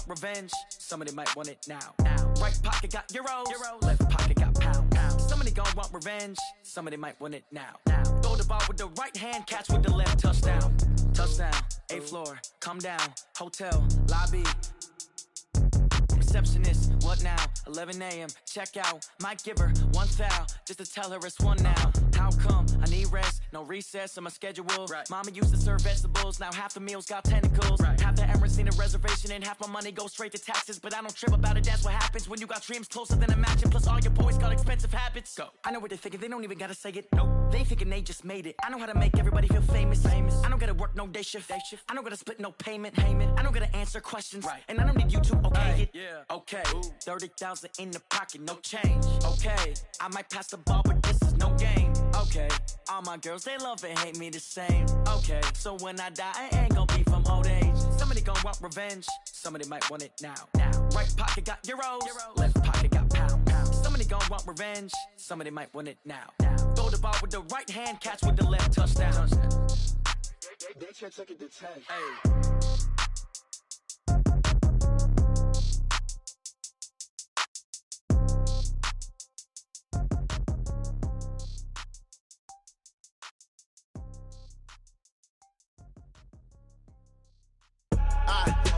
revenge. Somebody might want it now. Right pocket got euros. Left pocket got pounds. Somebody gon' want revenge. Somebody might want it now. Throw the ball with the right hand, catch with the left. Touchdown. Touchdown. 8th floor. Come down. Hotel. Lobby. Receptionist, what now? 11 a.m. Check out. Might give her one foul just to tell her it's one now. How come? I need rest, no recess on my schedule. Right. Mama used to serve vegetables, now half the meals got tentacles. Right. Half the Emirates need a reservation and half my money goes straight to taxes. But I don't trip about it, that's what happens when you got dreams closer than a matching. Plus all your boys got expensive habits. Go. I know what they're thinking, they don't even gotta say it. Nope. They thinking they just made it. I know how to make everybody feel famous. I don't gotta work no day shift. I don't gotta split no payment. I don't gotta answer questions. Right. And I don't need you to okay it. Yeah. Okay, 30,000 in the pocket, no change. Okay, I might pass the ball, but this is no game. Okay, all my girls, they love and hate me the same. Okay, so when I die, I ain't gonna be from old age. Somebody gon' want revenge, somebody might want it now. Right pocket got euros, left pocket got pounds. Somebody gon' want revenge, somebody might want it now. Throw the ball with the right hand, catch with the left. Touchdown. They can't take it to 10. Hey.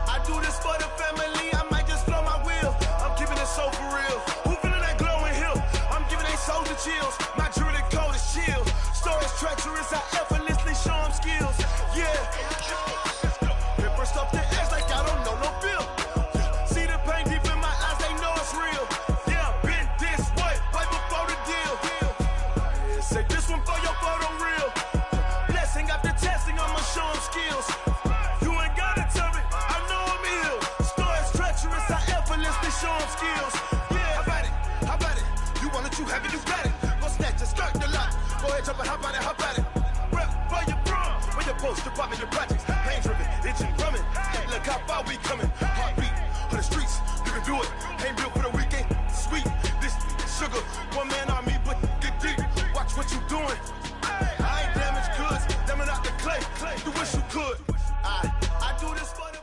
I do this for the family, I might just blow my wheel. I'm keeping it so for real. Who feeling that glowing hill? I'm giving they soldier chills. My jewelry cold is chill. Stories treacherous, I effortlessly show them skills. Yeah. Paper stuff the edge like I don't know no bill. See the pain deep in my eyes, they know it's real. Yeah, been this way, right before the deal. Say this one for your photo real. Blessing after testing, I'ma show them skills. Show them skills. Yeah, how about it? You want it, you have it, you got it. Go snatch it, skirt the lot. Go ahead, jump it, how about it? Rep for your prom, when your post, you're popping your projects. Pain driven, itching, drumming. Look how far we coming. Heartbeat for the streets, you can do it. Ain't built for the weekend. Sweet, this sugar. One man army, but get deep. Watch what you doing. I ain't damaged goods, damn it out the clay. You wish you could. I do this for the.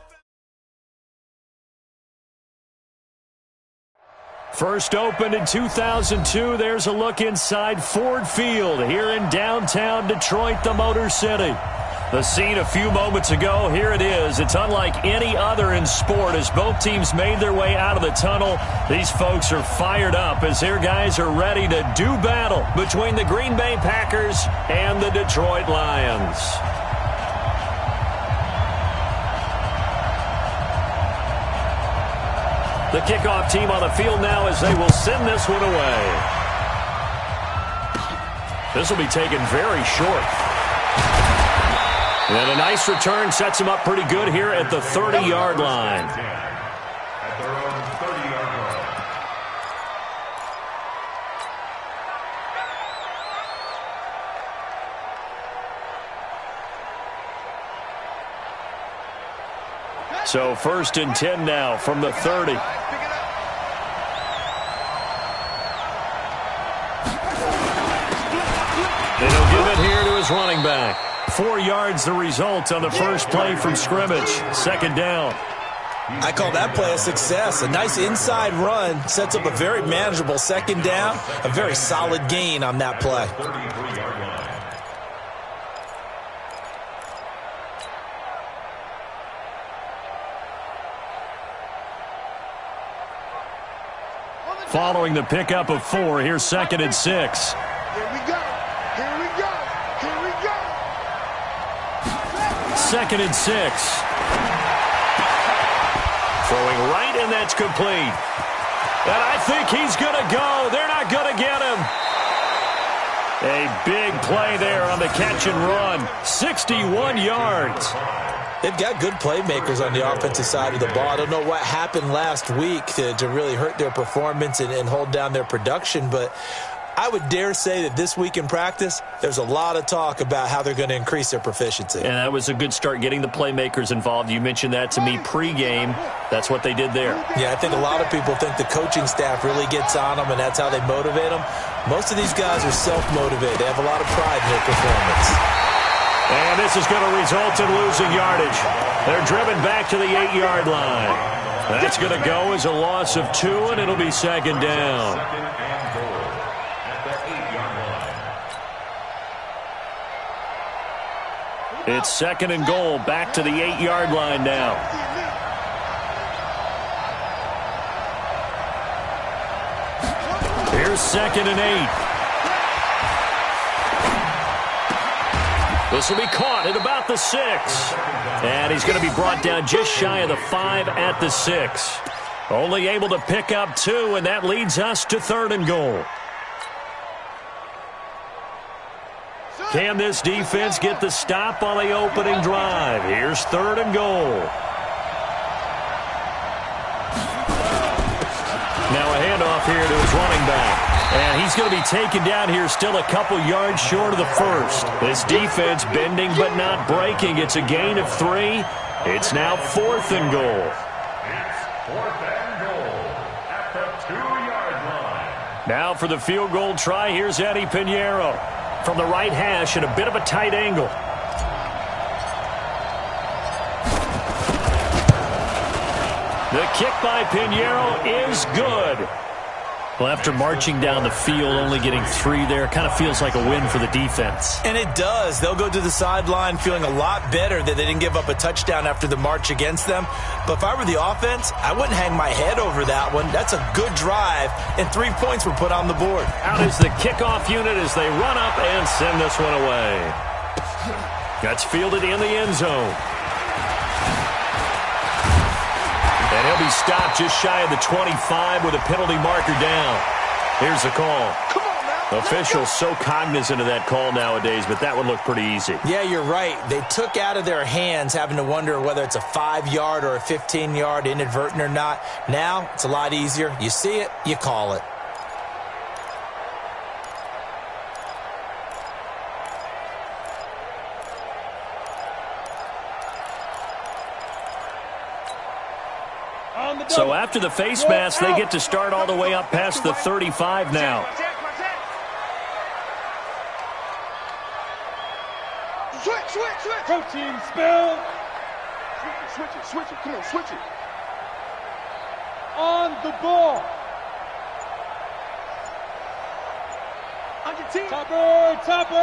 First opened in 2002, there's a look inside Ford Field here in downtown Detroit, the Motor City. The scene a few moments ago, here it is. It's unlike any other in sport as both teams made their way out of the tunnel. These folks are fired up as their guys are ready to do battle between the Green Bay Packers and the Detroit Lions. The kickoff team on the field now as they will send this one away. This will be taken very short. And a nice return sets him up pretty good here at the 30-yard line. So 1st and 10 now from the 30. And he'll give it here to his running back. 4 yards the result on the first play from scrimmage. 2nd down. I call that play a success. A nice inside run sets up a very manageable 2nd down. A very solid gain on that play. Following the pickup of 4, here's 2nd and 6. Here we go. 2nd and 6. Throwing right, and that's complete. And I think he's going to go. They're not going to get him. A big play there on the catch and run. 61 yards. They've got good playmakers on the offensive side of the ball. I don't know what happened last week to really hurt their performance and hold down their production, but I would dare say that this week in practice, there's a lot of talk about how they're going to increase their proficiency. And that was a good start getting the playmakers involved. You mentioned that to me pregame. That's what they did there. Yeah, I think a lot of people think the coaching staff really gets on them, and that's how they motivate them. Most of these guys are self-motivated. They have a lot of pride in their performance. And this is going to result in losing yardage. They're driven back to the 8-yard line. That's going to go as a loss of 2, and it'll be second down. It's second and goal, back to the 8-yard line now. Here's second and 8. This will be caught at about the 6. And he's going to be brought down just shy of the 5 at the 6. Only able to pick up 2, and that leads us to third and goal. Can this defense get the stop on the opening drive? Here's third and goal. Now a handoff here to his running back. And he's going to be taken down here still a couple yards short of the first. This defense bending but not breaking. It's a gain of 3. It's now fourth and goal. It's fourth and goal at the 2-yard line. Now for the field goal try, here's Eddie Pinheiro. From the right hash at a bit of a tight angle. The kick by Pinheiro is good. Well, after marching down the field, only getting 3 there, kind of feels like a win for the defense. And it does. They'll go to the sideline feeling a lot better that they didn't give up a touchdown after the march against them. But if I were the offense, I wouldn't hang my head over that one. That's a good drive, and 3 points were put on the board. Out is the kickoff unit as they run up and send this one away. That's fielded in the end zone. And he'll be stopped just shy of the 25 with a penalty marker down. Here's the call. Officials so cognizant of that call nowadays, but that would look pretty easy. Yeah, you're right. They took out of their hands having to wonder whether it's a 5-yard or a 15-yard inadvertent or not. Now, it's a lot easier. You see it, you call it. So after the face mask, they get to start all the way up past the 35 now. Switch. Protein spill. Switch it. Come on, switch it. On the ball. Topper.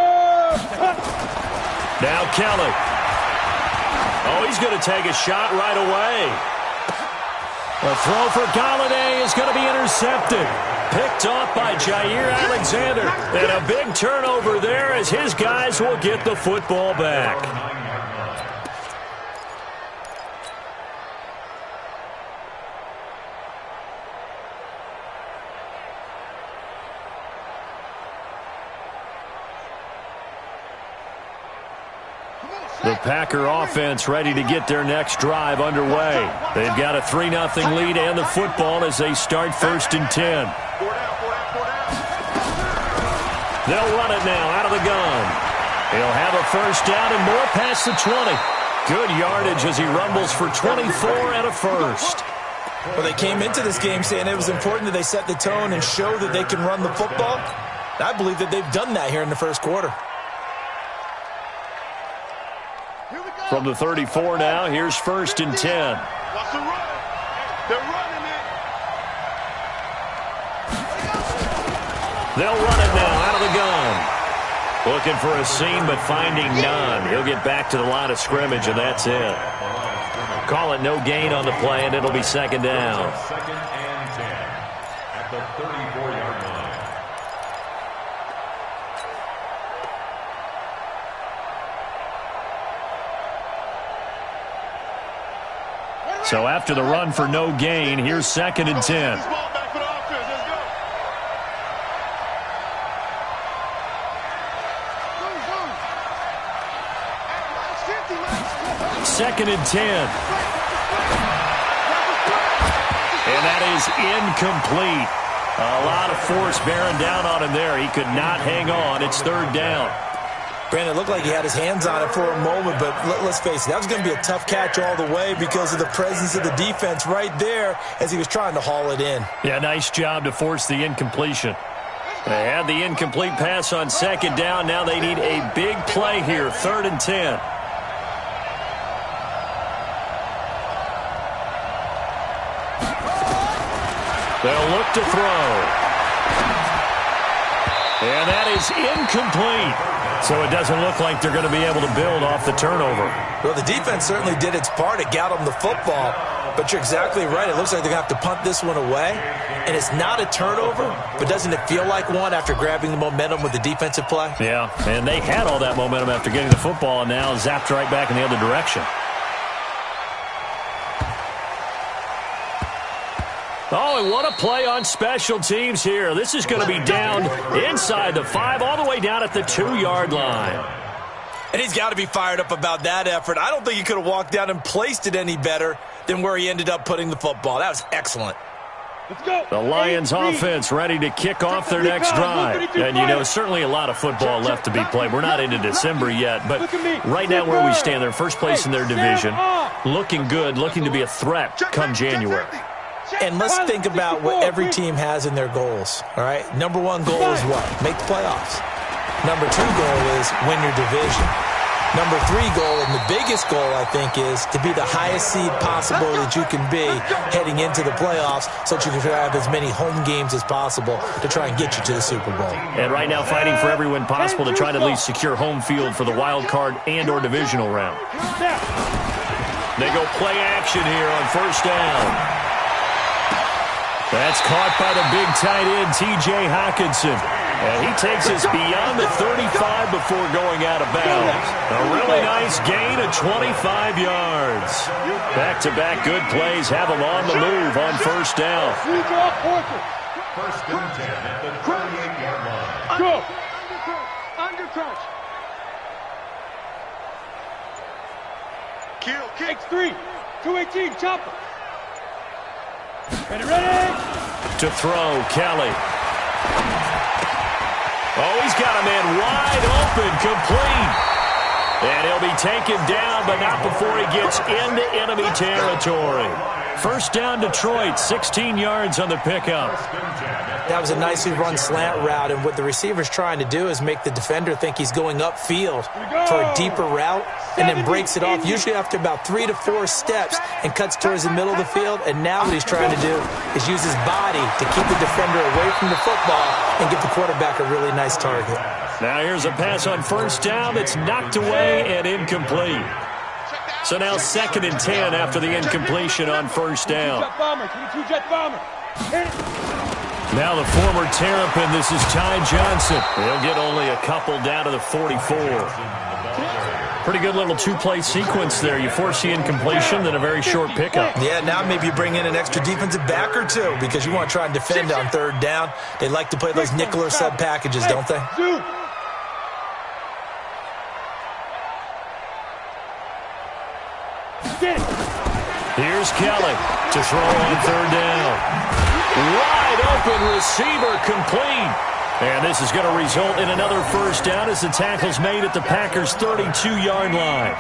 Now Kelly. Oh, he's going to take a shot right away. The throw for Galladay is going to be intercepted. Picked off by Jair Alexander. And a big turnover there as his guys will get the football back. The Packer offense ready to get their next drive underway. They've got a 3-0 lead and the football as they start first and 10. They'll run it now out of the gun. He'll have a first down and more past the 20. Good yardage as he rumbles for 24 and a first. Well, they came into this game saying it was important that they set the tone and show that they can run the football. I believe that they've done that here in the first quarter. From the 34 now, here's first and 10. Watch the run. They're running it. They'll run it now out of the gun. Looking for a seam, but finding none. He'll get back to the line of scrimmage, and that's it. Call it no gain on the play, and it'll be second down. Second and 10 at the 34-yard line. So after the run for no gain, here's second and 10. Second and 10. And that is incomplete. A lot of force bearing down on him there. He could not hang on. It's third down. Brandon, it looked like he had his hands on it for a moment, but let's face it, that was going to be a tough catch all the way because of the presence of the defense right there as he was trying to haul it in. Yeah, nice job to force the incompletion. They had the incomplete pass on second down. Now they need a big play here, third and 10. They'll look to throw. And that is incomplete. So it doesn't look like they're going to be able to build off the turnover. Well, the defense certainly did its part. It got them the football. But you're exactly right. It looks like they're going to have to punt this one away. And it's not a turnover, but doesn't it feel like one after grabbing the momentum with the defensive play? Yeah, and they had all that momentum after getting the football and now zapped right back in the other direction. Oh, and what a play on special teams here. This is going to be down inside the 5, all the way down at the 2-yard line. And he's got to be fired up about that effort. I don't think he could have walked down and placed it any better than where he ended up putting the football. That was excellent. Let's go. The Lions offense ready to kick off their next drive. And, you know, certainly a lot of football left to be played. We're not into December yet, but right now where we stand, they're first place in their division, looking good, looking to be a threat come January. And let's think about what every team has in their goals, all right? Number 1 goal is what? Make the playoffs. Number 2 goal is win your division. Number 3 goal, and the biggest goal, I think, is to be the highest seed possible that you can be heading into the playoffs so that you can have as many home games as possible to try and get you to the Super Bowl. And right now fighting for every win possible to try to at least secure home field for the wild card and or divisional round. They go play action here on first down. That's caught by the big tight end, T.J. Hockenson. And he takes us beyond the 35 before going out of bounds. A really nice gain of 25 yards. Back-to-back good plays have him on the move on first down. First and 10 at the 38-yard line. Go. Under crunch. Kill, kick. X3. 218. Chopper. Ready. To throw, Kelly. Oh, he's got a man wide open, complete. And he'll be taken down, but not before he gets into enemy territory. First down, Detroit, 16 yards on the pickup. That was a nicely run slant route, and what the receiver's trying to do is make the defender think he's going upfield for a deeper route, and then breaks it off, usually after about 3 to 4 steps, and cuts towards the middle of the field. And now what he's trying to do is use his body to keep the defender away from the football and give the quarterback a really nice target. Now here's a pass on first down that's knocked away and incomplete. So now 2nd and 10 after the incompletion on first down. Now the former Terrapin, this is Ty Johnson. He'll get only a couple down to the 44. Pretty good little 2-play sequence there. You force the incompletion, then a very short pickup. Yeah, now maybe you bring in an extra defensive back or two because you want to try and defend on 3rd down. They like to play those nickel or sub packages, don't they? Here's Kelly to throw on 3rd down. Wide open receiver, complete. And this is going to result in another first down as the tackle's made at the Packers' 32-yard line.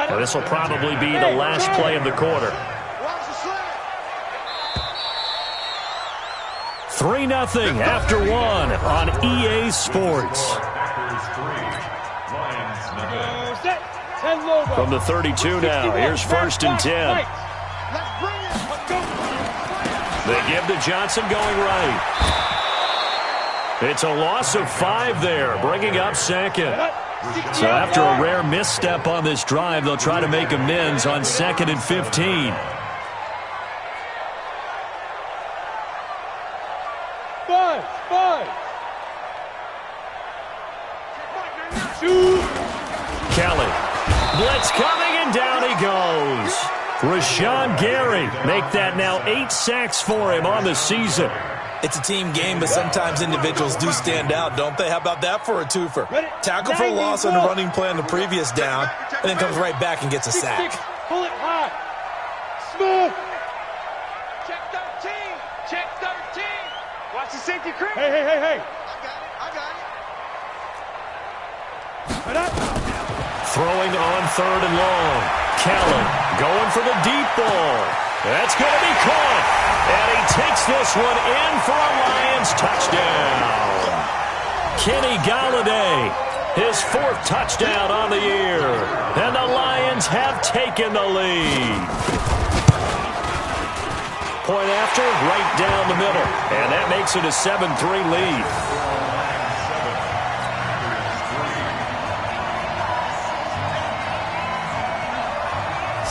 Well, this will probably be the last play of the quarter. 3-0 after 1 on EA Sports. From the 32 now, here's 1st and 10. They give to Johnson going right. It's a loss of 5 there, bringing up 2nd. So after a rare misstep on this drive, they'll try to make amends on 2nd and 15. Kelly. Blitz coming, and down he goes. Rashawn Gary make that now 8 sacks for him on the season. It's a team game, but sometimes individuals do stand out, don't they? How about that for a twofer? Tackle for a loss on the running play on the previous down, and then comes right back and gets a sack. Pull it high. Smooth. Check 13. Check 13. Watch the safety creep. Hey. I got it. Throwing on 3rd and long. Kelly going for the deep ball. That's going to be caught. And he takes this one in for a Lions touchdown. Kenny Galladay, his 4th touchdown on the year. And the Lions have taken the lead. point after, right down the middle. And that makes it a 7-3 lead.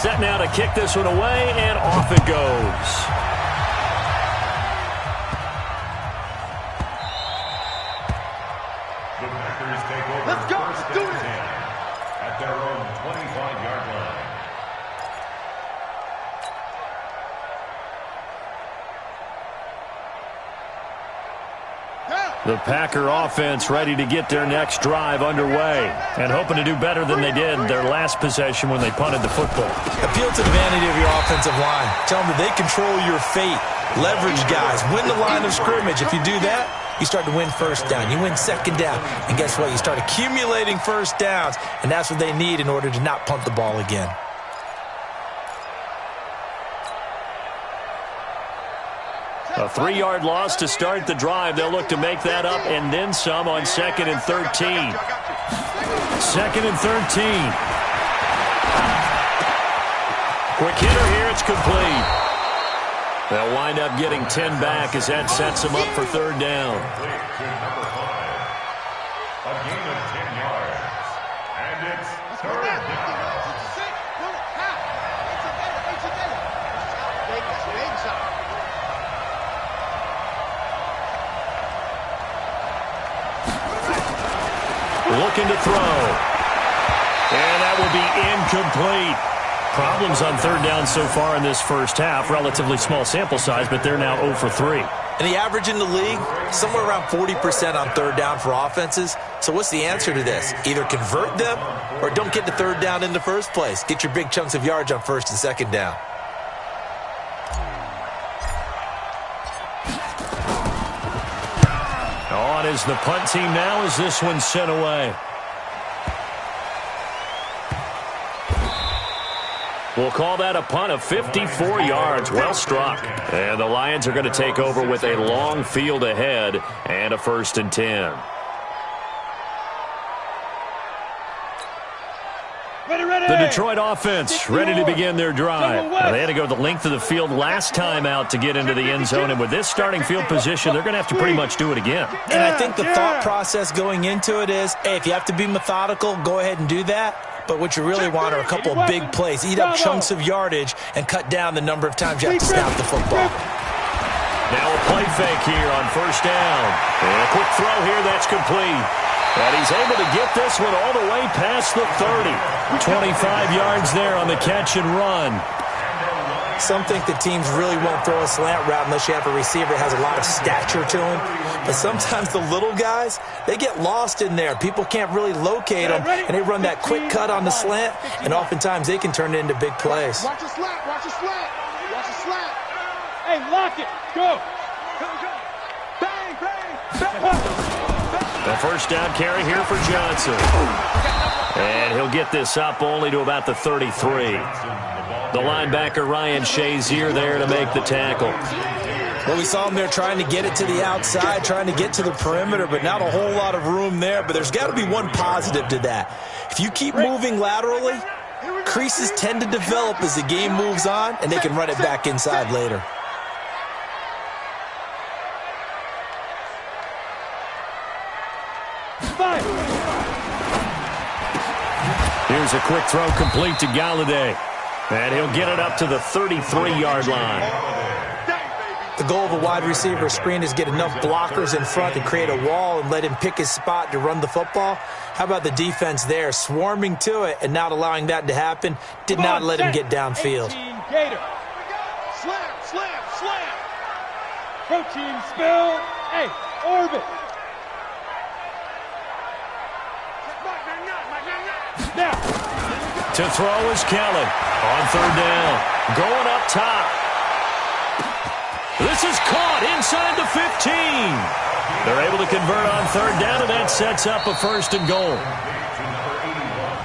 Set now to kick this one away, and off it goes. The Packers take over. Let's go. First Let's do and it. 10 at their own 25-yard line. The Packer offense ready to get their next drive underway and hoping to do better than they did their last possession when they punted the football. Appeal to the vanity of your offensive line. Tell them that they control your fate. Leverage guys. Win the line of scrimmage. If you do that, you start to win first down. You win second down. And guess what? You start accumulating first downs, and that's what they need in order to not punt the ball again. A 3-yard loss to start the drive. They'll look to make that up and then some on 2nd and 13. 2nd and 13. Quick hitter here. It's complete. They'll wind up getting 10 back as that sets them up for 3rd down. Complete to number 5. A gain of 10 yards. And it's 3rd down. Looking to throw. And that will be incomplete. Problems on 3rd down so far in this first half. Relatively small sample size, but they're now 0 for 3. And the average in the league, somewhere around 40% on 3rd down for offenses. So what's the answer to this? Either convert them or don't get to 3rd down in the first place. Get your big chunks of yards on 1st and 2nd down. On is the punt team now as this one's sent away. We'll call that a punt of 54 yards. Well struck. And the Lions are going to take over with a long field ahead and a 1st and 10. The Detroit offense ready to begin their drive. They had to go the length of the field last time out to get into the end zone, and with this starting field position, they're going to have to pretty much do it again. And I think the thought process going into it is, hey, if you have to be methodical, go ahead and do that. But what you really want are a couple of big plays. Eat up chunks of yardage and cut down the number of times you have to snap the football. Now a play fake here on 1st down. And a quick throw here that's complete. And he's able to get this one all the way past the 30. 25 yards there on the catch and run. Some think the teams really won't throw a slant route unless you have a receiver that has a lot of stature to him. But sometimes the little guys, they get lost in there. People can't really locate them, and they run that quick cut on the slant, and oftentimes they can turn it into big plays. Watch the slant. Watch the slant. Watch the slant. Hey, lock it. Go. Bang, bang, bang. The 1st down carry here for Johnson. And he'll get this up only to about the 33. The linebacker, Ryan Shazier, there to make the tackle. Well, we saw him there trying to get it to the outside, trying to get to the perimeter, but not a whole lot of room there. But there's got to be one positive to that. If you keep moving laterally, creases tend to develop as the game moves on, and they can run it back inside later. Here's a quick throw complete to Galladay. And he'll get it up to the 33-yard line. The goal of a wide receiver screen is get enough blockers in front to create a wall and let him pick his spot to run the football. How about the defense there, swarming to it and not allowing that to happen? Did not let him get downfield. Gator. Slam, slam, slam. Protein spill. Hey, orbit. Now. To throw is Kelly on 3rd down. Going up top. This is caught inside the 15. They're able to convert on 3rd down, and that sets up a 1st and goal.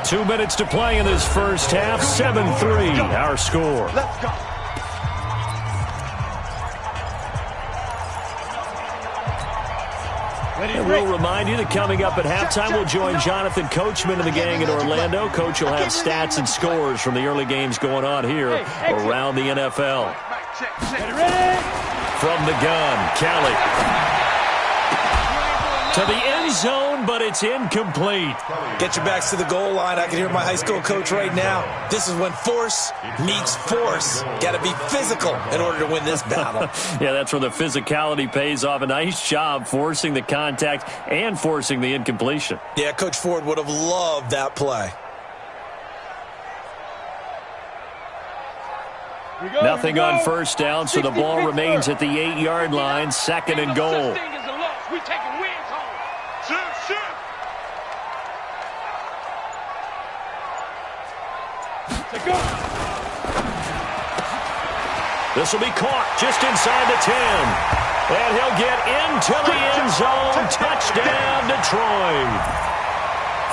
2 minutes to play in this first half. 7-3, our score. Let's go. And we'll remind you that coming up at halftime, we'll join Jonathan Coachman and the gang in Orlando. Coach will have stats and scores from the early games going on here around the NFL. Get ready. From the gun, Kelly. To the end zone, but it's incomplete. Get your backs to the goal line. I can hear my high school coach right now. This is when force meets force. Got to be physical in order to win this battle. Yeah, that's where the physicality pays off. A nice job forcing the contact and forcing the incompletion. Yeah, Coach Ford would have loved that play. Nothing on first down, so the ball remains at the 8-yard line, second and goal. We taking wins home. Shoot. Go. This will be caught just inside the 10. And he'll get into the end zone. Touchdown, Detroit.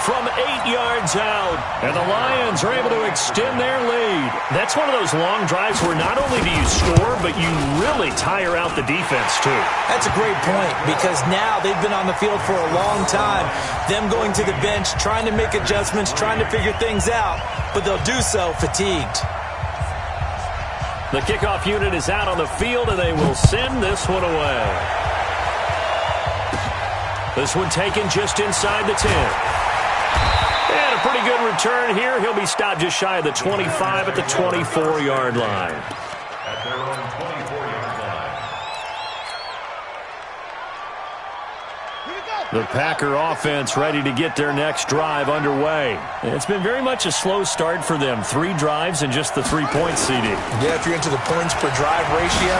From 8 yards out. And the Lions are able to extend their lead. That's one of those long drives where not only do you score, but you really tire out the defense, too. That's a great point, because now they've been on the field for a long time. Them going to the bench, trying to make adjustments, trying to figure things out, but they'll do so fatigued. The kickoff unit is out on the field, and they will send this one away. This one taken just inside the 10. And a pretty good return here. He'll be stopped just shy of the 25 at the 24-yard line. At their own 24-yard line. The Packer offense ready to get their next drive underway. It's been very much a slow start for them. 3 drives and just the 3 points, CD. Yeah, if you're into the points per drive ratio,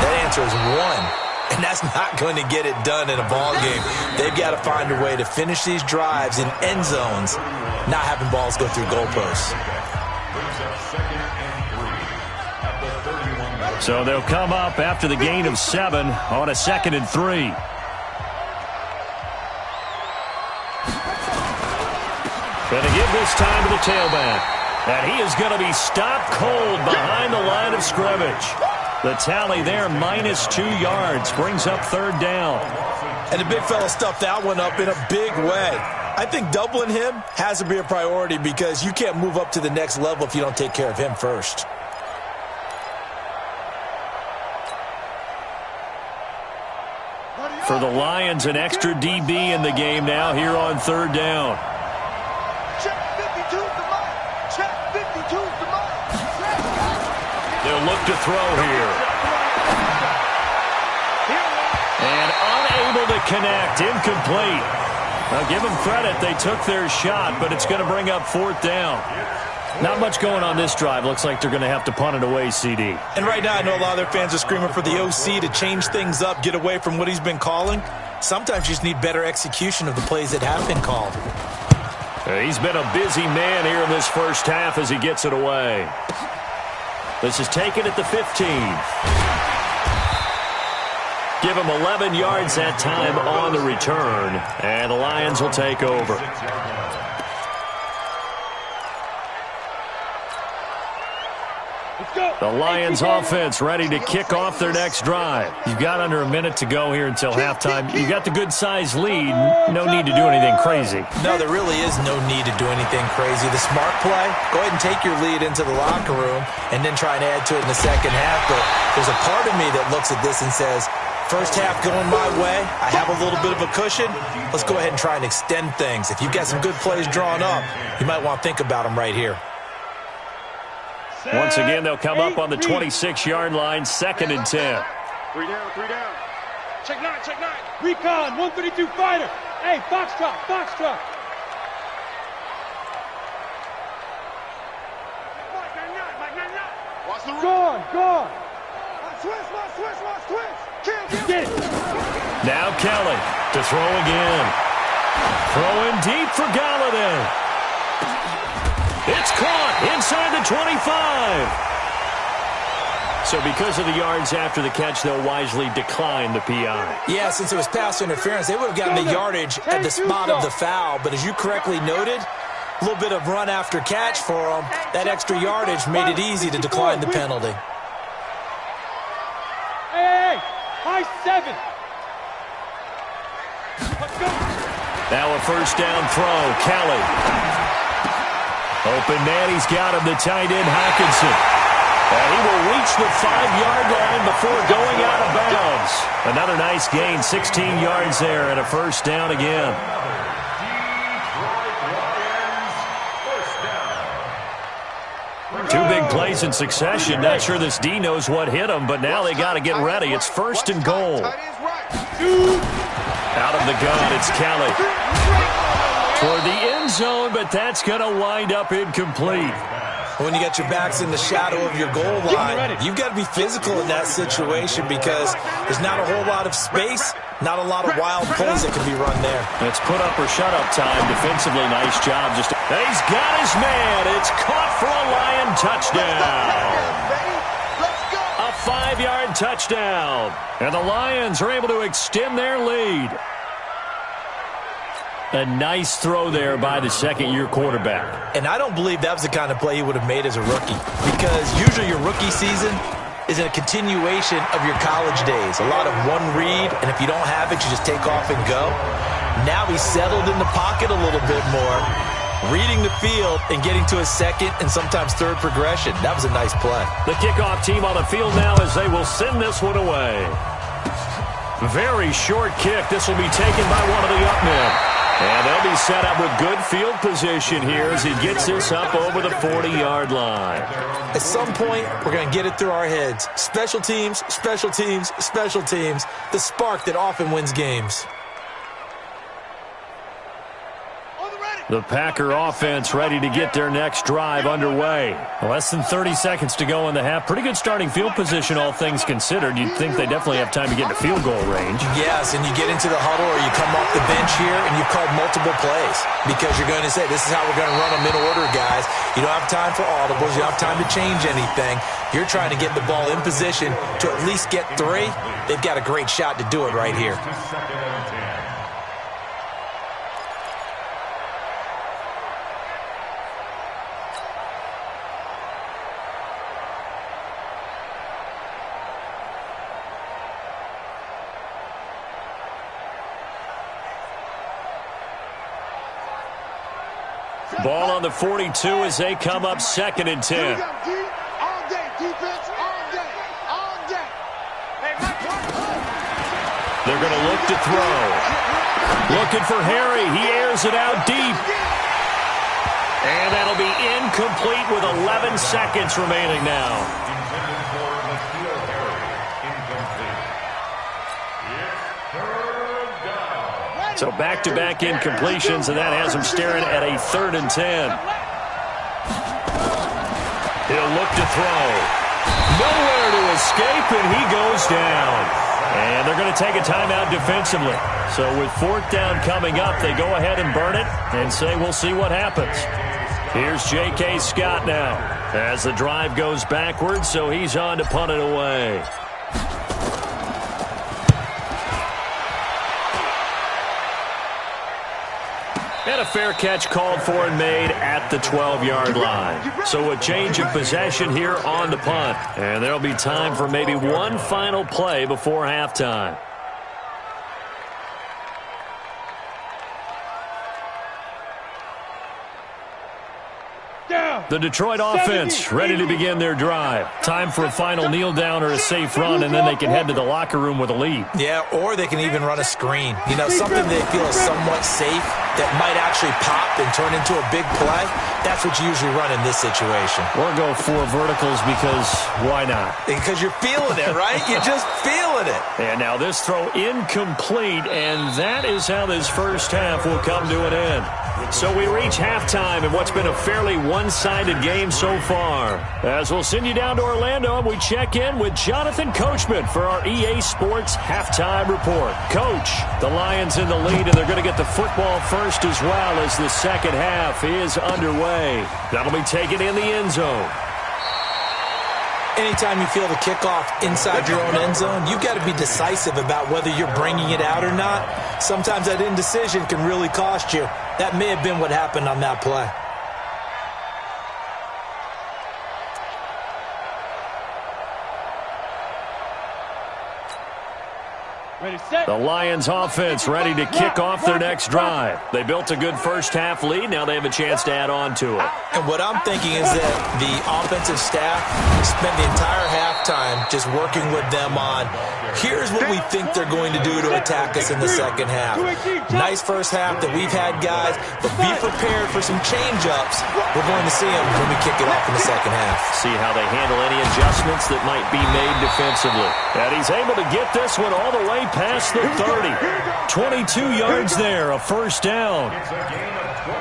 that answer is 1. And that's not going to get it done in a ball game. They've got to find a way to finish these drives in end zones, not having balls go through goalposts. So they'll come up after the gain of 7 on a 2nd and 3. Going to give this time to the tailback. And he is going to be stopped cold behind the line of scrimmage. The tally there, -2 yards, brings up 3rd down. And the big fella stuffed that one up in a big way. I think doubling him has to be a priority, because you can't move up to the next level if you don't take care of him first. For the Lions, an extra DB in the game now here on 3rd down. Check 52's the mark. Check 52's the mark. They'll look to throw here. And unable to connect. Incomplete. Now give them credit. They took their shot, but it's going to bring up 4th down. Not much going on this drive. Looks like they're going to have to punt it away, CD. And right now I know a lot of their fans are screaming for the OC to change things up, get away from what he's been calling. Sometimes you just need better execution of the plays that have been called. He's been a busy man here in this first half as he gets it away. This is taken at the 15. Give him 11 yards that time on the return, and the Lions will take over. The Lions offense ready to kick off their next drive. You've got under a minute to go here until halftime. You got the good-sized lead. No need to do anything crazy. No, there really is no need to do anything crazy. The smart play, go ahead and take your lead into the locker room and then try and add to it in the second half. But there's a part of me that looks at this and says, first half going my way, I have a little bit of a cushion. Let's go ahead and try and extend things. If you've got some good plays drawn up, you might want to think about them right here. Once again, they'll come up on the 26-yard line, 2nd and 10. 3 down. Check 9. Recon, 132 fighter. Hey, Foxtrot. Gone. Switch. Get it. Now Kelly to throw again. Throwing deep for Galladay. It's caught inside the 25. So because of the yards after the catch, they'll wisely decline the PI. Yeah, since it was pass interference, they would have gotten the yardage at the spot of the foul. But as you correctly noted, a little bit of run after catch for them. That extra yardage made it easy to decline the penalty. Hey, high 7. Let's go. Now a first down throw, Kelly. Open man, he's got him, the tight end, Hockenson. And he will reach the 5-yard line before going out of bounds. Another nice gain, 16 yards there, and a first down again. Two big plays in succession. Not sure this D knows what hit him, but now they got to get ready. It's first and goal. Out of the gun, it's Kelly. Toward the end zone, but that's going to wind up incomplete. When you got your backs in the shadow of your goal line, you've got to be physical in that situation because there's not a whole lot of space, not a lot of wild plays that can be run there. It's put up or shut up time. Defensively, nice job. He's got his man. It's caught for a Lion touchdown. A 5-yard touchdown. And the Lions are able to extend their lead. A nice throw there by the second-year quarterback. And I don't believe that was the kind of play he would have made as a rookie because usually your rookie season is a continuation of your college days. A lot of one read, and if you don't have it, you just take off and go. Now he's settled in the pocket a little bit more, reading the field and getting to a second and sometimes third progression. That was a nice play. The kickoff team on the field now as they will send this one away. Very short kick. This will be taken by one of the up men. And they'll be set up with good field position here as he gets this up over the 40-yard line. At some point, we're going to get it through our heads. Special teams, special teams, special teams. The spark that often wins games. The Packer offense ready to get their next drive underway. Less than 30 seconds to go in the half. Pretty good starting field position, all things considered. You'd think they definitely have time to get to field goal range. Yes, and you get into the huddle or you come off the bench here and you've called multiple plays because you're going to say, this is how we're going to run them in order, guys. You don't have time for audibles. You don't have time to change anything. You're trying to get the ball in position to at least get 3. They've got a great shot to do it right here. Ball on the 42 as they come up 2nd and 10. They're going to look to throw. Looking for Harry. He airs it out deep. And that'll be incomplete with 11 seconds remaining now. So back-to-back incompletions, and that has him staring at a 3rd and 10. He'll look to throw. Nowhere to escape, and he goes down. And they're going to take a timeout defensively. So with 4th down coming up, they go ahead and burn it and say we'll see what happens. Here's J.K. Scott now as the drive goes backwards, so he's on to punt it away. And a fair catch called for and made at the 12-yard line. So a change of possession here on the punt. And there'll be time for maybe one final play before halftime. The Detroit offense ready to begin their drive. Time for a final kneel down or a safe run, and then they can head to the locker room with a lead. Yeah, or they can even run a screen. You know, something they feel is somewhat safe that might actually pop and turn into a big play. That's what you usually run in this situation. Or go 4 verticals because why not? Because you're feeling it, right? You're just feeling it. And now this throw incomplete, and that is how this first half will come to an end. So we reach halftime in what's been a fairly one-sided game so far. As we'll send you down to Orlando, and we check in with Jonathan Coachman for our EA Sports Halftime Report. Coach, the Lions in the lead, and they're going to get the football first as well as the second half is underway. That'll be taken in the end zone. Anytime you feel the kickoff inside your own end zone, you've got to be decisive about whether you're bringing it out or not. Sometimes that indecision can really cost you. That may have been what happened on that play. The Lions offense ready to kick off their next drive. They built a good first-half lead. Now they have a chance to add on to it. And what I'm thinking is that the offensive staff spent the entire halftime just working with them on, here's what we think they're going to do to attack us in the second half. Nice first half that we've had, guys, but be prepared for some change-ups. We're going to see them when we kick it off in the second half. See how they handle any adjustments that might be made defensively. And he's able to get this one all the way past the 30. 22 yards there, a first down.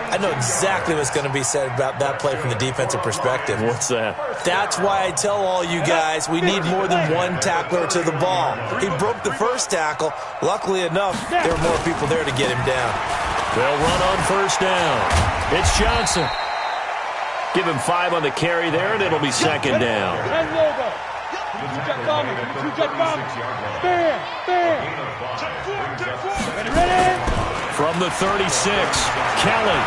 I know exactly what's going to be said about that play from the defensive perspective. What's that? That's why I tell all you guys we need more than one tackler to the ball. He broke the first tackle. Luckily enough, there were more people there to get him down. They'll run on first down. It's Johnson. Give him 5 on the carry there, and it'll be second down. From the 36, Kelly.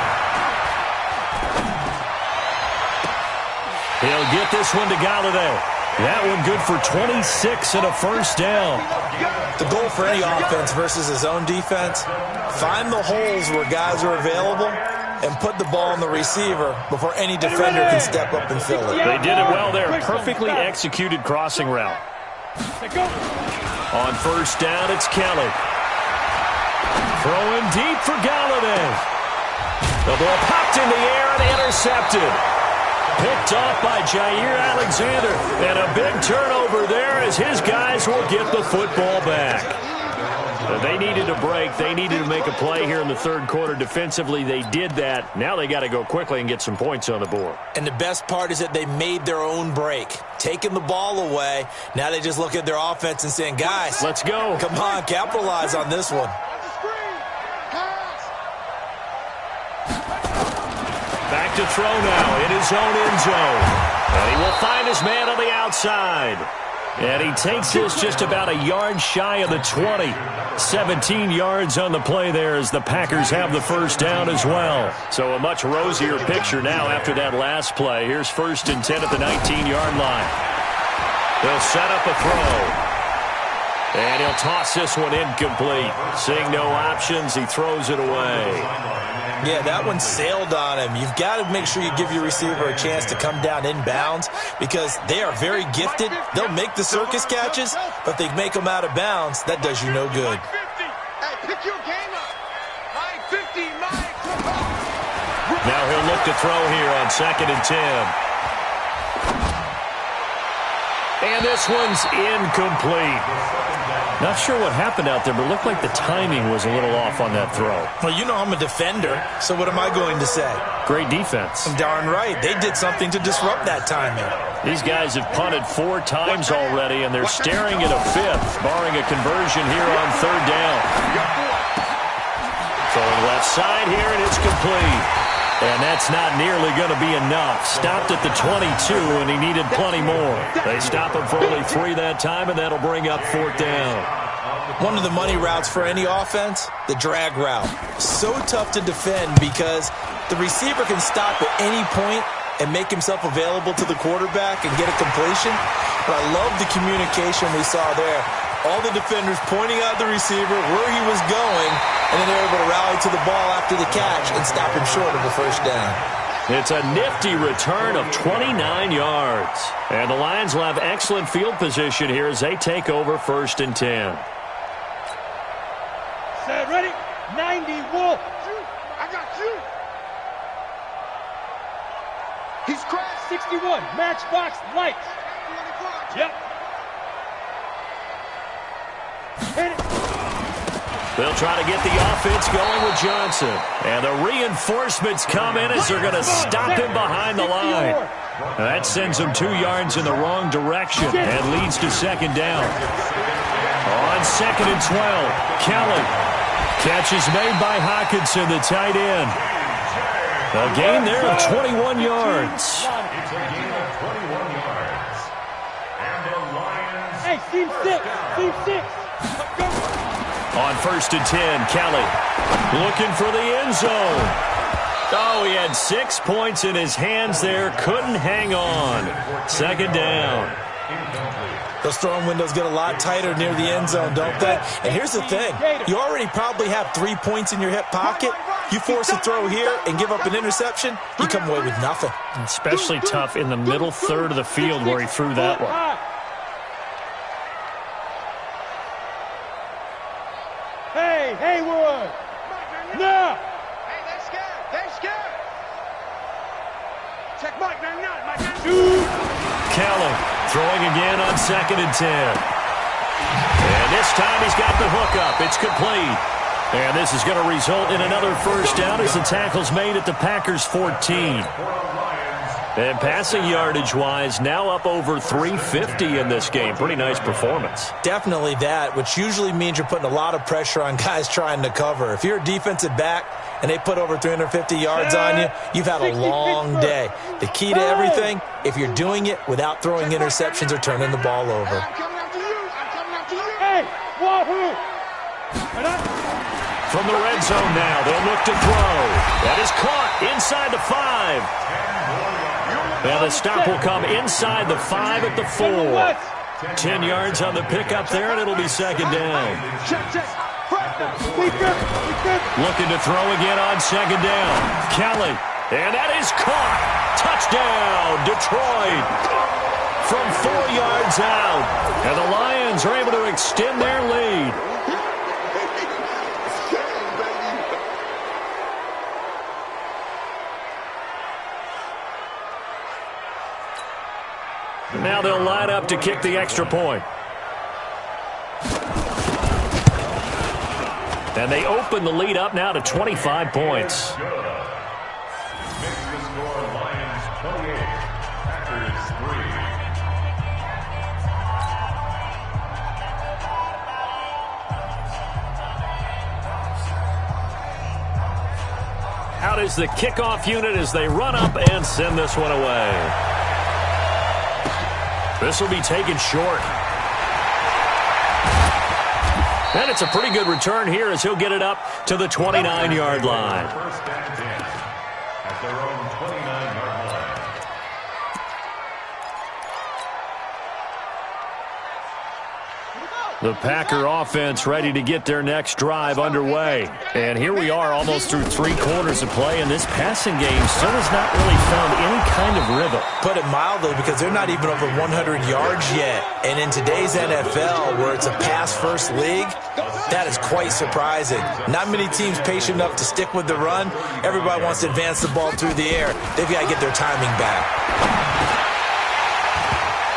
He'll get this one to Galladay. That one good for 26 and a first down. The goal for any offense versus his own defense, find the holes where guys are available and put the ball on the receiver before any defender can step up and fill it. They did it well there. Perfectly executed crossing route. On first down, it's Kelly. Throwing deep for Galladay. The ball popped in the air and intercepted. Picked off by Jair Alexander. And a big turnover there as his guys will get the football back. They needed a break. They needed to make a play here in the third quarter defensively. They did that. Now they got to go quickly and get some points on the board. And the best part is that they made their own break. Taking the ball away. Now they just look at their offense and saying, guys, let's go. Come on, capitalize on this one. Back to throw now in his own end zone. And he will find his man on the outside. And he takes this just about a yard shy of the 20. 17 yards on the play there as the Packers have the first down as well. So a much rosier picture now after that last play. Here's 1st and 10 at the 19-yard line. They'll set up a throw. And he'll toss this one incomplete. Seeing no options, he throws it away. Yeah, that one sailed on him. You've got to make sure you give your receiver a chance to come down inbounds because they are very gifted. They'll make the circus catches, but if they make them out of bounds, that does you no good. Now he'll look to throw here on 2nd and 10. And this one's incomplete. Not sure what happened out there, but it looked like the timing was a little off on that throw. Well, you know I'm a defender, so what am I going to say? Great defense. I'm darn right. They did something to disrupt that timing. These guys have punted 4 times already, and they're staring at a 5th, barring a conversion here on 3rd down. Throwing left side here, and it's complete. And that's not nearly going to be enough. Stopped at the 22, and he needed plenty more. They stop him for only 3 that time, and that'll bring up 4th down. One of the money routes for any offense, the drag route. So tough to defend because the receiver can stop at any point and make himself available to the quarterback and get a completion. But I love the communication we saw there. All the defenders pointing out the receiver, where he was going, and then they're able to rally to the ball after the catch and stop him short of a first down. It's a nifty return of 29 yards. And the Lions will have excellent field position here as they take over 1st and 10. Set, ready, 90, Wolf. I got you. He's crashed. 61, matchbox, lights. Yep. They'll try to get the offense going with Johnson. And the reinforcements come in as they're going to stop him behind the line. That sends him 2 yards in the wrong direction and leads to 2nd down. On 2nd and 12, Kelly. Catch is made by Hawkinson, the tight end. A gain there of 21 yards. It's a gain of 21 yards. And the Lions... Hey, team 6, team 6. On 1st and 10, Kelly looking for the end zone. Oh, he had 6 points in his hands there. Couldn't hang on. 2nd down. Those throwing windows get a lot tighter near the end zone, don't they? And here's the thing. You already probably have 3 points in your hip pocket. You force a throw here and give up an interception, you come away with nothing. Especially tough in the middle third of the field where he threw that one. Hey, Haywood! No! Hey, they're scared. They're scared. Check Mike 99. Mike 99. Kelly throwing again on 2nd and 10. And this time he's got the hook up. It's complete. And this is going to result in another first down as the tackle's made at the Packers' 14. And passing yardage-wise, now up over 350 in this game. Pretty nice performance. Definitely that, which usually means you're putting a lot of pressure on guys trying to cover. If you're a defensive back and they put over 350 yards on you, you've had a long day. The key to everything, if you're doing it without throwing interceptions or turning the ball over. I'm coming after you. I'm coming after you. Hey, wahoo! From the red zone now, they'll look to throw. That is caught inside the 5. And the stop will come inside the 5 at the 4. 10 yards on the pickup there, and it'll be 2nd down. Looking to throw again on 2nd down. Kelly, and that is caught. Touchdown, Detroit. From 4 yards out. And the Lions are able to extend their lead. Now they'll line up to kick the extra point. And they open the lead up now to 25 points. Makes the score Lions 28, Packers 3. Out is the kickoff unit as they run up and send this one away. This will be taken short. And it's a pretty good return here as he'll get it up to the 29-yard line. First and 10 at their own 29-yard line. The Packer offense ready to get their next drive underway. And here we are almost through 3 quarters of play, and this passing game still has not really found any kind of rhythm. Put it mildly, because they're not even over 100 yards yet. And in today's NFL, where it's a pass-first league, that is quite surprising. Not many teams patient enough to stick with the run. Everybody wants to advance the ball through the air. They've got to get their timing back.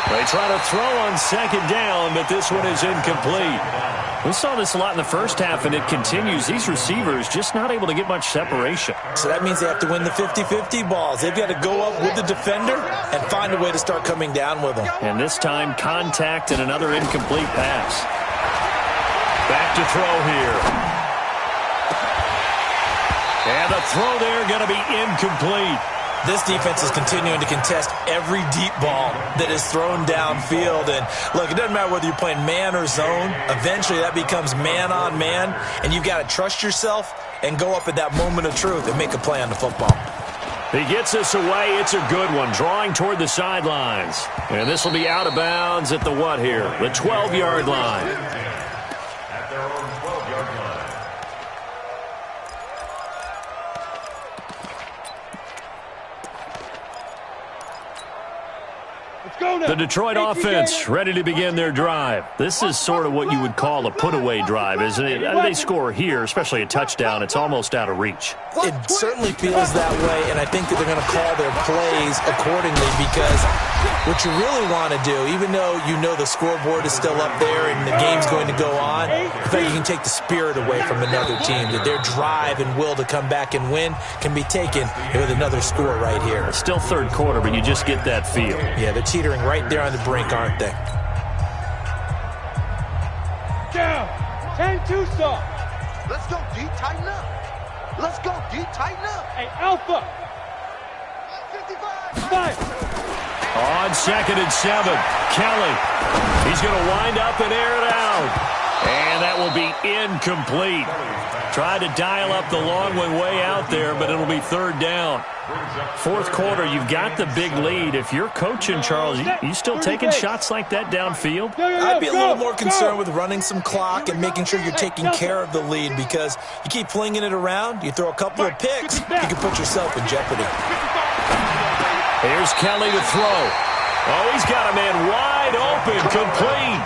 They try to throw on 2nd down, but this one is incomplete. We saw this a lot in the first half, and it continues. These receivers just not able to get much separation. So that means they have to win the 50-50 balls. They've got to go up with the defender and find a way to start coming down with them. And this time, contact and another incomplete pass. Back to throw here. And the throw there going to be incomplete. This defense is continuing to contest every deep ball that is thrown downfield. And, look, it doesn't matter whether you're playing man or zone. Eventually, that becomes man-on-man, and you've got to trust yourself and go up at that moment of truth and make a play on the football. He gets this away. It's a good one, drawing toward the sidelines. And this will be out of bounds at the what here? The 12-yard line. At their own 12-yard line. The Detroit offense ready to begin their drive. This is sort of what you would call a put-away drive, isn't it? They score here, especially a touchdown. It's almost out of reach. It certainly feels that way, and I think that they're going to call their plays accordingly, because what you really want to do, even though you know the scoreboard is still up there and the game's going to go on, in fact, you can take the spirit away from another team, that their drive and will to come back and win can be taken with another score right here. It's still third quarter, but you just get that feel. Yeah, they're teetering right there on the brink, aren't they? Down. 10-2 stop. Let's go, D. Tighten up. Let's go, D. Tighten up. Hey, Alpha. 55. Five. On 2nd and 7, Kelly. He's going to wind up and air it out. And that will be incomplete. Tried to dial up the long one way out there, but it'll be third down. Fourth quarter, you've got the big lead. If you're coaching, Charles, you still taking shots like that downfield? I'd be a little more concerned with running some clock and making sure you're taking care of the lead, because you keep flinging it around, you throw a couple of picks, you can put yourself in jeopardy. Here's Kelly to throw. Oh, he's got a man wide open, complete.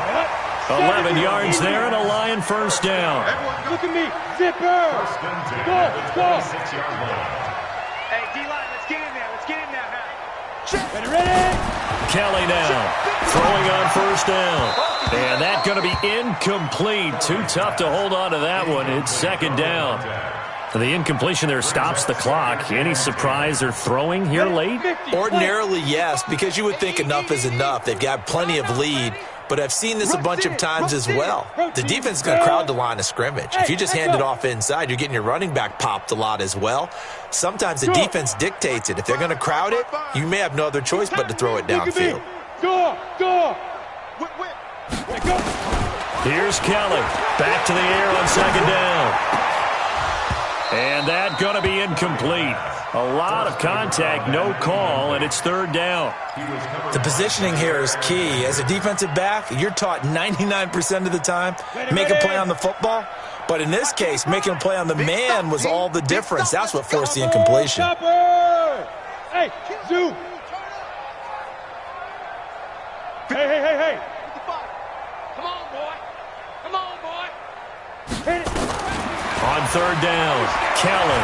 11 yards there and a Lion first down. Look at me, zipper. Go. Hey, D-line, let's get in there. Let's get in there, man. Ready? Kelly now throwing on first down. And that's going to be incomplete. Too tough to hold on to that one. It's second down. The incompletion there stops the clock. Any surprise they're throwing here late? Ordinarily, yes, because you would think enough is enough. They've got plenty of lead. But I've seen this a bunch of times as well. The defense is going to crowd the line of scrimmage. If you just hand it off inside, you're getting your running back popped a lot as well. Sometimes the defense dictates it. If they're going to crowd it, you may have no other choice but to throw it downfield. Go. Here's Kelly. Back to the air on second down. And that's going to be incomplete. A lot of contact, no call, and it's third down. The positioning here is key. As a defensive back, you're taught 99% of the time, make a play on the football. But in this case, making a play on the man was all the difference. That's what forced the incompletion. Hey, Zoo. Hey. Come on, boy. Hit it. On third down, Kelly.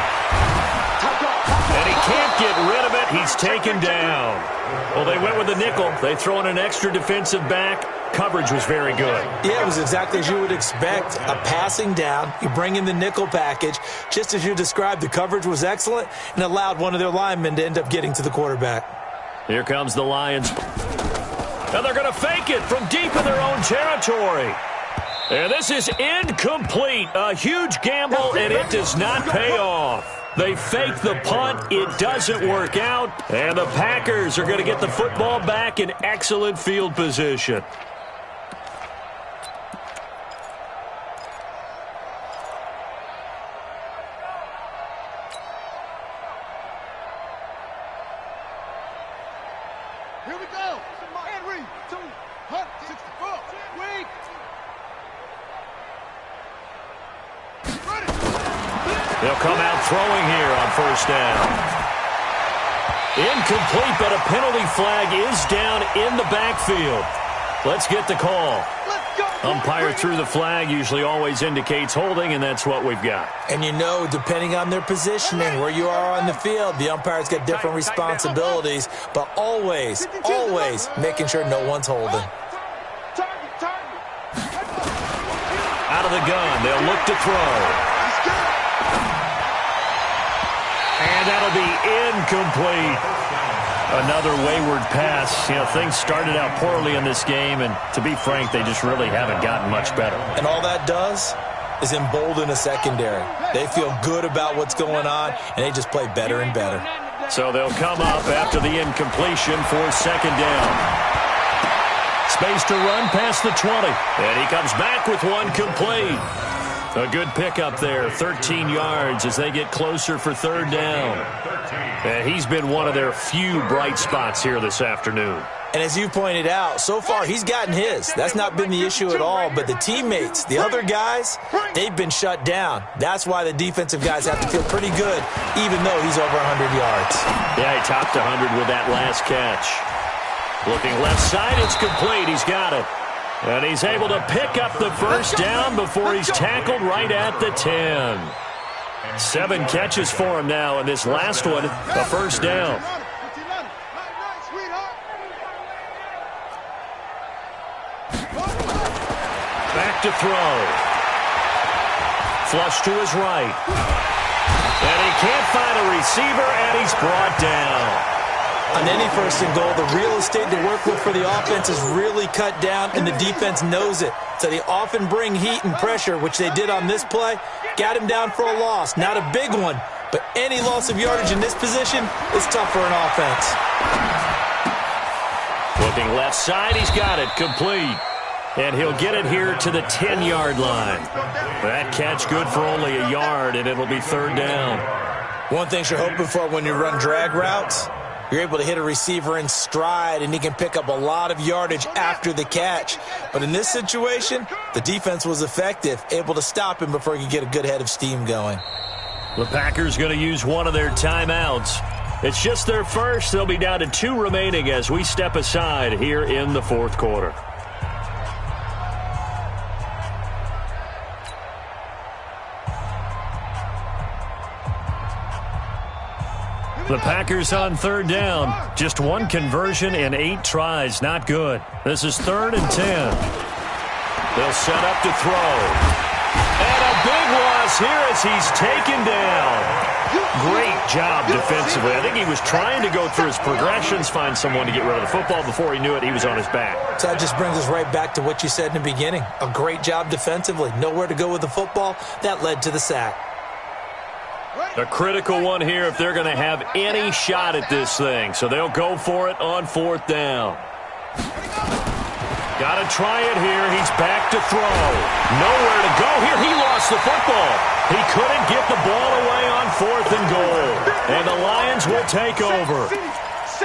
And he can't get rid of it. He's taken down. Well, they went with the nickel. They throw in an extra defensive back. Coverage was very good. Yeah, it was exactly as you would expect. A passing down. You bring in the nickel package. Just as you described, the coverage was excellent and allowed one of their linemen to end up getting to the quarterback. Here comes the Lions. And they're going to fake it from deep in their own territory. And this is incomplete. A huge gamble, and it does not pay off. They fake the punt. It doesn't work out. And the Packers are going to get the football back in excellent field position. Here we go. Henry, 264. Wait. They'll come out throwing here on first down. Incomplete, but a penalty flag is down in the backfield. Let's get the call. Umpire threw the flag, usually always indicates holding, and that's what we've got. And you know, depending on their positioning, where you are on the field, the umpire's got different responsibilities, but always making sure no one's holding. Out of the gun, they'll look to throw. And that'll be incomplete. Another wayward pass. You know, things started out poorly in this game, and to be frank, they just really haven't gotten much better. And all that does is embolden a secondary. They feel good about what's going on, and they just play better and better. So they'll come up after the incompletion for second down. Space to run past the 20. And he comes back with one complete. A good pickup there, 13 yards as they get closer for third down. And he's been one of their few bright spots here this afternoon. And as you pointed out, so far he's gotten his. That's not been the issue at all. But the teammates, the other guys, they've been shut down. That's why the defensive guys have to feel pretty good, even though he's over 100 yards. Yeah, he topped 100 with that last catch. Looking left side, it's complete. He's got it. And he's able to pick up the first down before he's tackled right at the 10. 7 catches for him now, and this last one, a first down. Back to throw. Flush to his right. And he can't find a receiver, and he's brought down. On any first and goal, the real estate to work with for the offense is really cut down, and the defense knows it. So they often bring heat and pressure, which they did on this play. Got him down for a loss. Not a big one, but any loss of yardage in this position is tough for an offense. Looking left side, he's got it. Complete. And he'll get it here to the 10-yard line. That catch good for only a yard, and it'll be third down. One thing you're hoping for when you run drag routes, you're able to hit a receiver in stride, and he can pick up a lot of yardage after the catch. But in this situation, the defense was effective, able to stop him before he could get a good head of steam going. The Packers going to use one of their timeouts. It's just their first. They'll be down to 2 remaining as we step aside here in the fourth quarter. The Packers on third down. Just 1 conversion in 8 tries. Not good. This is 3rd and 10. They'll set up to throw. And a big loss here as he's taken down. Great job defensively. I think he was trying to go through his progressions, find someone to get rid of the football. Before he knew it, he was on his back. So that just brings us right back to what you said in the beginning. A great job defensively. Nowhere to go with the football. That led to the sack. A critical one here if they're going to have any shot at this thing. So they'll go for it on 4th down. Got to try it here. He's back to throw. Nowhere to go here. He lost the football. He couldn't get the ball away on 4th and goal. And the Lions will take over.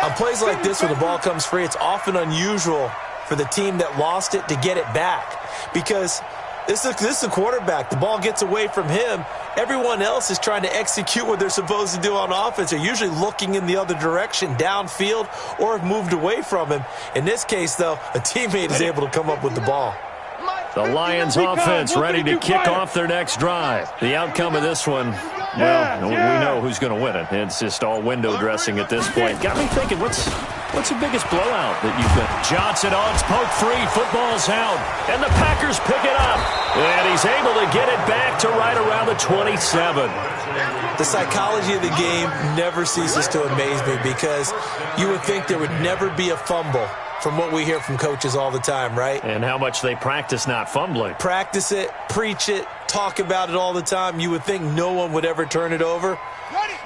On plays like this where the ball comes free, it's often unusual for the team that lost it to get it back. Because this is the quarterback. The ball gets away from him. Everyone else is trying to execute what they're supposed to do on offense. They're usually looking in the other direction, downfield, or have moved away from him. In this case, though, a teammate is able to come up with the ball. The Lions offense ready to kick off their next drive. The outcome of this one, well, we know who's going to win it. It's just all window dressing at this point. Got me thinking, what's the biggest blowout that you've been? Johnson on, it's poked free, football's out, and the Packers pick it up. And he's able to get it back to right around the 27. The psychology of the game never ceases to amaze me because you would think there would never be a fumble from what we hear from coaches all the time, right? And how much they practice not fumbling. Practice it, preach it, talk about it all the time. You would think no one would ever turn it over.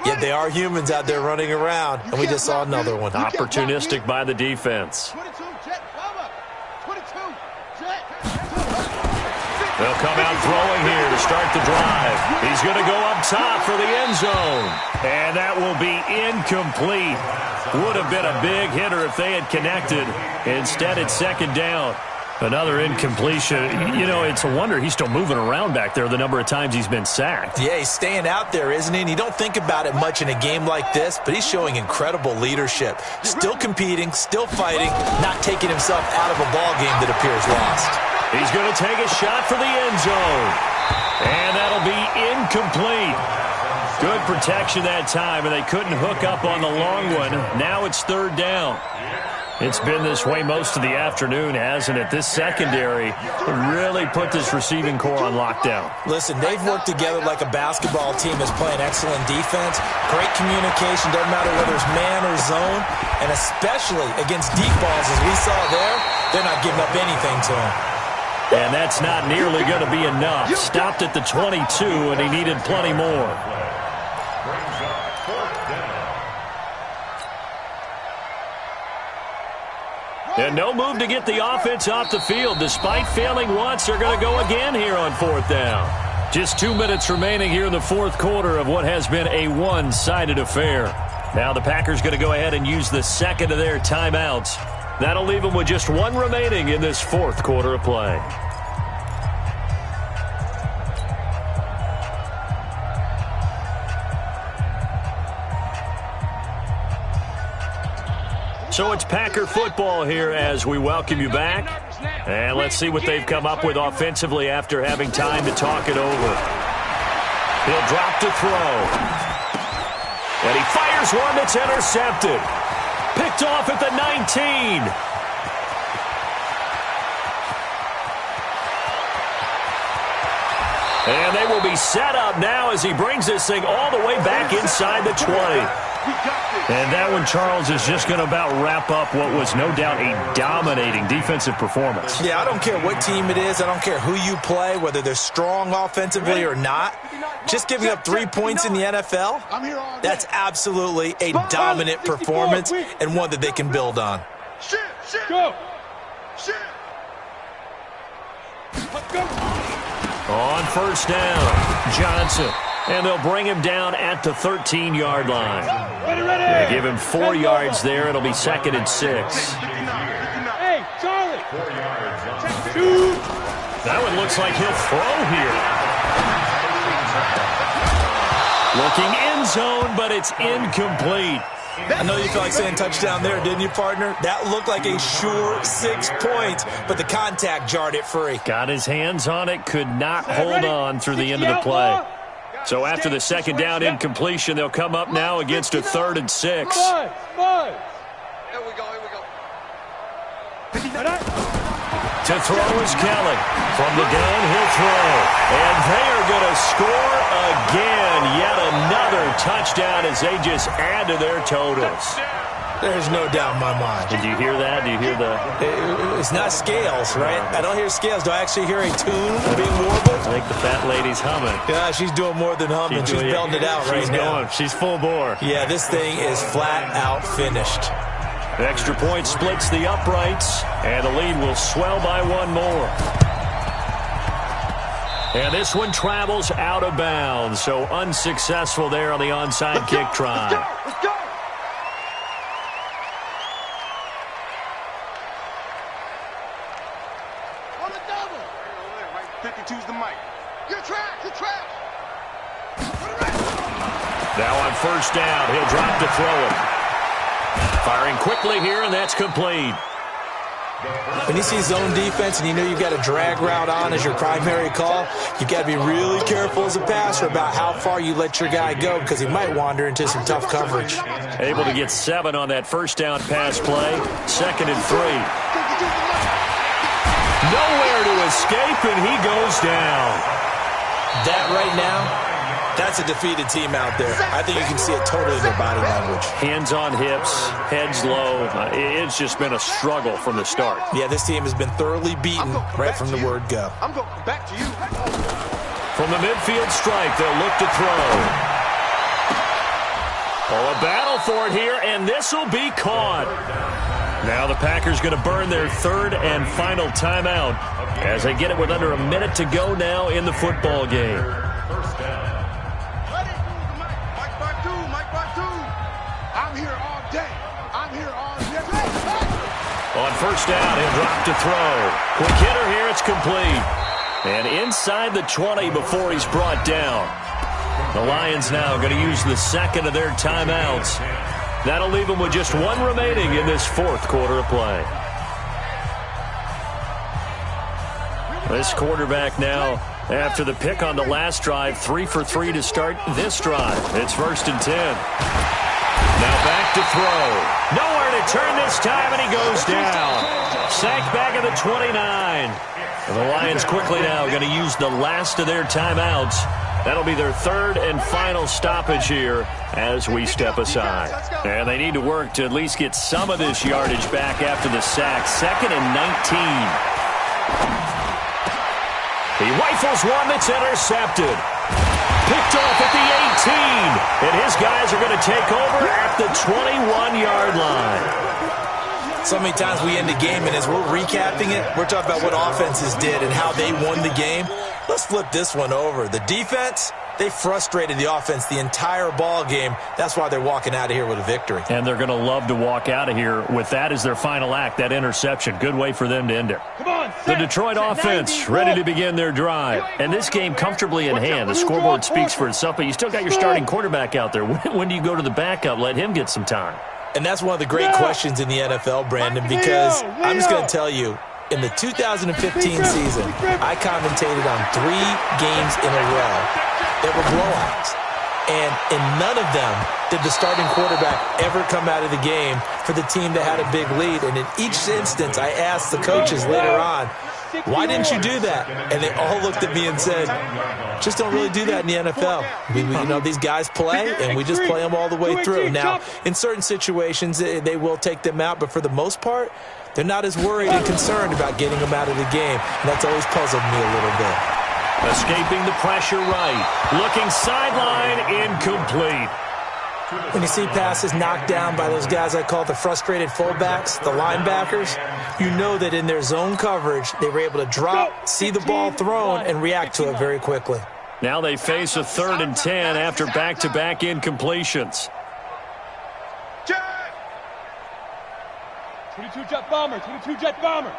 Yet they are humans out there running around, and we just saw another one. Opportunistic by the defense. They'll come out throwing here to start the drive. He's going to go up top for the end zone. And that will be incomplete. Would have been a big hitter if they had connected. Instead, it's 2nd down. Another incompletion. You know, it's a wonder he's still moving around back there the number of times he's been sacked. Yeah, he's staying out there, isn't he? And you don't think about it much in a game like this, but he's showing incredible leadership. Still competing, still fighting, not taking himself out of a ball game that appears lost. He's going to take a shot for the end zone. And that'll be incomplete. Good protection that time, and they couldn't hook up on the long one. Now it's 3rd down. It's been this way most of the afternoon, hasn't it? This secondary really put this receiving core on lockdown. Listen, they've worked together like a basketball team that's playing excellent defense. Great communication, doesn't matter whether it's man or zone. And especially against deep balls, as we saw there, they're not giving up anything to them. And that's not nearly going to be enough. Stopped at the 22, and he needed plenty more. And no move to get the offense off the field. Despite failing once, they're going to go again here on 4th down. Just 2 minutes remaining here in the fourth quarter of what has been a one-sided affair. Now the Packers going to go ahead and use the 2nd of their timeouts. That'll leave them with just 1 remaining in this fourth quarter of play. So it's Packer football here as we welcome you back. And let's see what they've come up with offensively after having time to talk it over. He'll drop to throw. And he fires one that's intercepted. Picked off at the 19. And they will be set up now as he brings this thing all the way back inside the 20. And that one, Charles, is just going to about wrap up what was no doubt a dominating defensive performance. Yeah, I don't care what team it is. I don't care who you play, whether they're strong offensively or not. Just giving up 3 points in the NFL, that's absolutely a dominant performance and one that they can build on. Go. On first down, Johnson. And they'll bring him down at the 13-yard line. They give him 4 yards there. It'll be 2nd and 6. Hey, Charlie. That one looks like he'll throw here. Looking end zone, but it's incomplete. I know you felt like saying touchdown there, didn't you, partner? That looked like a sure 6 points, but the contact jarred it free. Got his hands on it, could not hold on through the end of the play. So after the 2nd down incompletion, they'll come up now against a 3rd and 6. Here we go. To throw is Kelly. From the gun, he'll throw. And they are going to score again. Yet another touchdown as they just add to their totals. There's no doubt in my mind. Did you hear that? Do you hear the... It's not scales, right? I don't hear scales. Do I actually hear a tune being warbled? I think the fat lady's humming. Yeah, she's doing more than humming. She's belting it out right now. She's full bore. Yeah, this thing is flat out finished. The extra point splits the uprights, and the lead will swell by 1 more. And this one travels out of bounds, so unsuccessful there on the onside kick try. Let's go. On the double. 52's the mic. You're trash. Now on first down, he'll drop to throw it. Firing quickly here, and that's complete. When you see zone defense and you know you've got a drag route on as your primary call, you've got to be really careful as a passer about how far you let your guy go because he might wander into some tough coverage. Able to get 7 on that first down pass play. 2nd and 3. Nowhere to escape, and he goes down. That right now, that's a defeated team out there. I think you can see it totally in their body language. Hands on hips, heads low. It's just been a struggle from the start. Yeah, this team has been thoroughly beaten right from the word go. I'm going back to you. From the midfield stripe, they'll look to throw. Oh, a battle for it here, and this will be caught. Now the Packers going to burn their 3rd and final timeout as they get it with under a minute to go now in the football game. On first down, he'll drop to throw. Quick hitter here, it's complete. And inside the 20 before he's brought down. The Lions now going to use the 2nd of their timeouts. That'll leave them with just 1 remaining in this 4th quarter of play. This quarterback now, after the pick on the last drive, 3 for 3 to start this drive. It's 1st and 10. Now back to throw. Nowhere to turn this time, and he goes down. Sacked back at the 29. And the Lions quickly now going to use the last of their timeouts. That'll be their 3rd and final stoppage here as we step aside. And they need to work to at least get some of this yardage back after the sack. 2nd and 19. He rifles one that's intercepted. Picked off at the 18. And his guys are going to take over at the 21-yard line. So many times we end a game, and as we're recapping it, we're talking about what offenses did and how they won the game. Let's flip this one over. The defense, they frustrated the offense the entire ball game. That's why they're walking out of here with a victory. And they're going to love to walk out of here with that as their final act, that interception. Good way for them to end it. The Detroit offense ready to begin their drive. And this game comfortably in hand. The scoreboard speaks for itself, but you still got your starting quarterback out there. When do you go to the backup? Let him get some time. And that's one of the great questions in the NFL, Brandon, because I'm just going to tell you, in the 2015 season, I commentated on 3 games in a row that were blowouts. And in none of them did the starting quarterback ever come out of the game for the team that had a big lead. And in each instance, I asked the coaches later on, why didn't you do that? And they all looked at me and said, just don't really do that in the NFL. You know, these guys play, and we just play them all the way through. Now, in certain situations, they will take them out, but for the most part, they're not as worried and concerned about getting them out of the game. And that's always puzzled me a little bit. Escaping the pressure right. Looking sideline, incomplete. When you see passes knocked down by those guys I call the frustrated fullbacks, the linebackers, you know that in their zone coverage, they were able to drop, see the ball thrown, and react to it very quickly. Now they face a 3rd and 10 after back-to-back incompletions. 22 jet bomber, 22 jet bomber.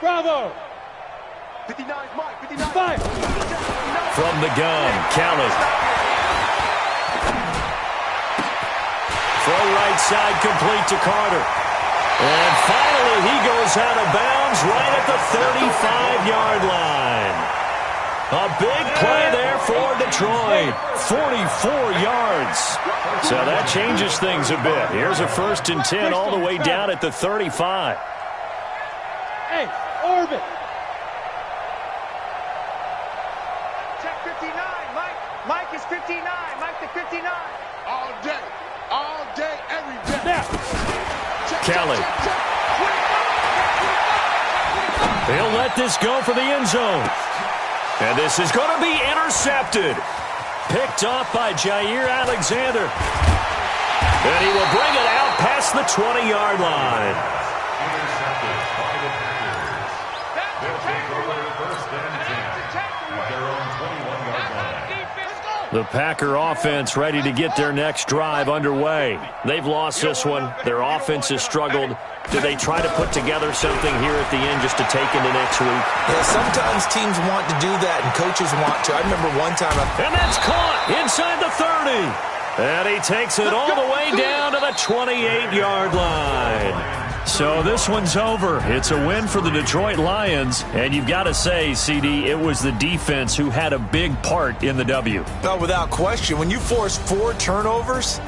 Bravo. 59, Mike, 59. Fire. From the gun, Kelly. Throw right side complete to Carter. And finally he goes out of bounds right at the 35-yard line. A big play there for Detroit. 44 yards. So that changes things a bit. Here's a 1st and 10 all the way down at the 35. Hey, orbit. Check 59, Mike. Mike is 59. Mike the 59. All day, every day. Now. Kelly. He'll let this go for the end zone. And this is going to be intercepted. Picked off by Jair Alexander. And he will bring it out past the 20-yard line. Intercepted by the Packers. They'll take over 1st and 10 at their own 21-yard line. The Packer offense ready to get their next drive underway. They've lost this one. Their offense has struggled. Do they try to put together something here at the end just to take into next week? Yeah, sometimes teams want to do that and coaches want to. I remember one time. And that's caught inside the 30. And he takes it all the way down to the 28-yard line. So this one's over. It's a win for the Detroit Lions. And you've got to say, CD, it was the defense who had a big part in the W. No, without question. When you force 4 turnovers,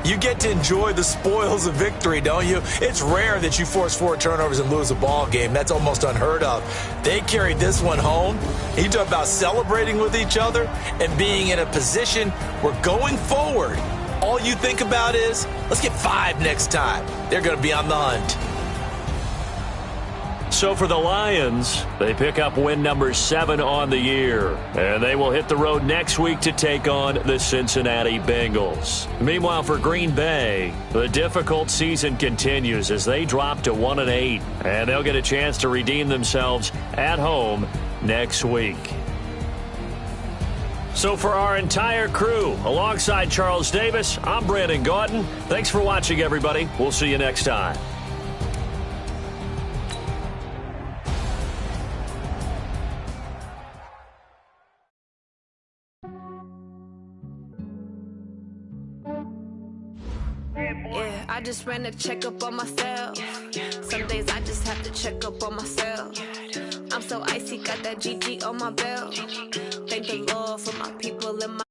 you get to enjoy the spoils of victory, don't you? It's rare that you force 4 turnovers and lose a ball game. That's almost unheard of. They carried this one home. You talk about celebrating with each other and being in a position where going forward, all you think about is, let's get 5 next time. They're going to be on the hunt. So for the Lions, they pick up win number 7 on the year. And they will hit the road next week to take on the Cincinnati Bengals. Meanwhile, for Green Bay, the difficult season continues as they drop to 1-8. And they'll get a chance to redeem themselves at home next week. So for our entire crew, alongside Charles Davis, I'm Brandon Gaudin. Thanks for watching, everybody. We'll see you next time. Yeah, I just ran a checkup on myself. Some days I just have to check up on myself. I'm so icy, got that GG on my belt. Thank the Lord for my people in my